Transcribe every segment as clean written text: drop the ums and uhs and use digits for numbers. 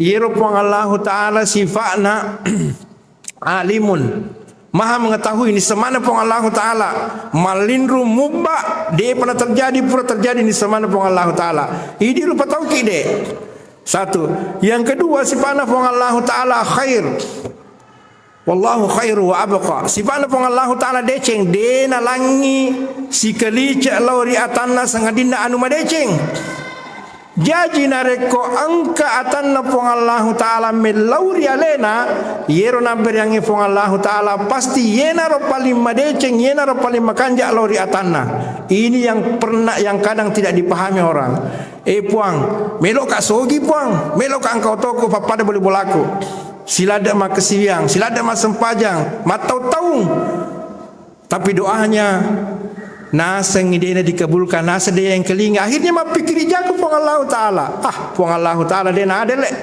Yero pong Allah Ta'ala sifatna alimun, maha mengetahui ni semana pong Allah Ta'ala, malindru mubba dia pernah terjadi pura terjadi ni semana pong Allah Ta'ala. Ini rupa taukid deh. Satu. Yang kedua sifatna pong Allah Ta'ala khair, wallahu khairu wa abqa. Sifatna pong Allah Ta'ala deceng dena langi sikali cak lauri atanna sangadina anu madeceng. Jaji nareko angka atanna pong Allah Ta'ala melauri alena yero namber yang pong Allah Ta'ala pasti yena ro paling madeceng, yena ro paling makanja lauri atanna. Ini yang pernah, yang kadang tidak dipahami orang. Puang melok kak sogi puang, melok kak engkau toko papada boleh bolaku. Sila ada mak kesiang, sila ada mak sempajang, matau taung. Tapi doanya nasa ngidena dikabulkan, nasa dia yang kelinga. Akhirnya mak pikir jago pong Allah Ta'ala. Pong Allah Ta'ala dia nak ada lek.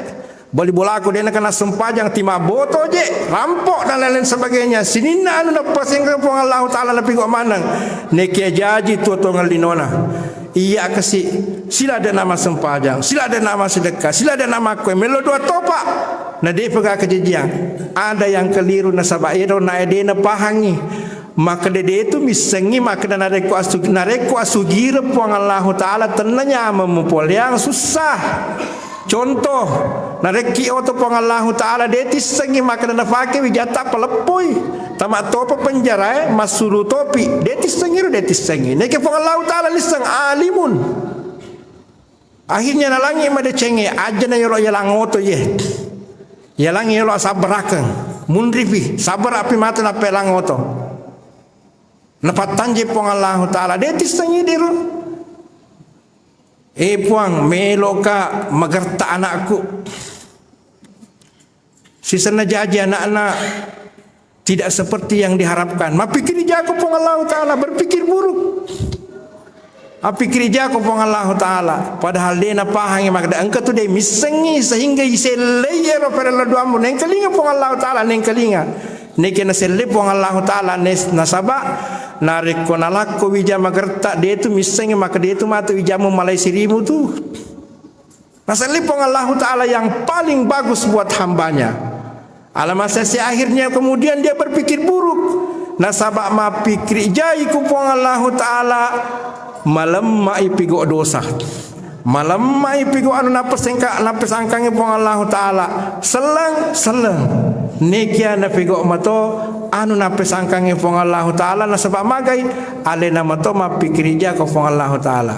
Boleh bola aku dia nak kena sempajang tima boto je, rampok dan lain-lain sebagainya. Sinina anu nak pasang pong Allah Ta'ala lebih kok manang. Nekia jaji tu tongal linona. Iya kasih sila ada nama sempajang, sila ada nama sedekah, sila ada nama kue melo dua topak. Nah dia pegah kejadian. Ada yang keliru nasabah ero na edena pahangi. Maka dia itu misengi maka dan nareku asugira puang Allah Ta'ala tenanya memupul yang susah. Contoh nareki oto puang Allah Ta'ala dia tisengi maka dan nafake wijata pelepoi tamak topa penjara masuru topi dia tisengi neke puang Allah Ta'ala lisang alimun. Akhirnya nalangi made cenge aja na yolo yalang oto ye yalang yolo sabarakan munripi sabar api mata na pelang oto napatan je puang Allah Ta'ala dia tisengi diru. Puang meloka magerta anakku sisana jaji anak-anak tidak seperti yang diharapkan. Ma pikir jago pong Allah Ta'ala berpikir buruk. Pikir jago pong Allah Ta'ala padahal dia na pahangi magda engkau tu dia misengi sehingga iseleye ro pada dua mu neng kelinga pong Allah Ta'ala neng kelinga neke na selle pong Allah Ta'ala nes nasaba narik konalak ko wija magerta dia tu misengi maka dia tu matu wijamu malai sirimu tu. Naselle pong Allah Ta'ala yang paling bagus buat hambanya. Alamasasi akhirnya kemudian dia berpikir buruk. Nasabak ma pikir jai ku pong Allah Ta'ala malam mai pigo dosa. Malam mai pigo anu napesangkange pong Allah Ta'ala selang nekia na pigo mato anu napesangkange pong Allah Ta'ala nasabak magai ale na mato ma pikir jai ku pong Allah Ta'ala.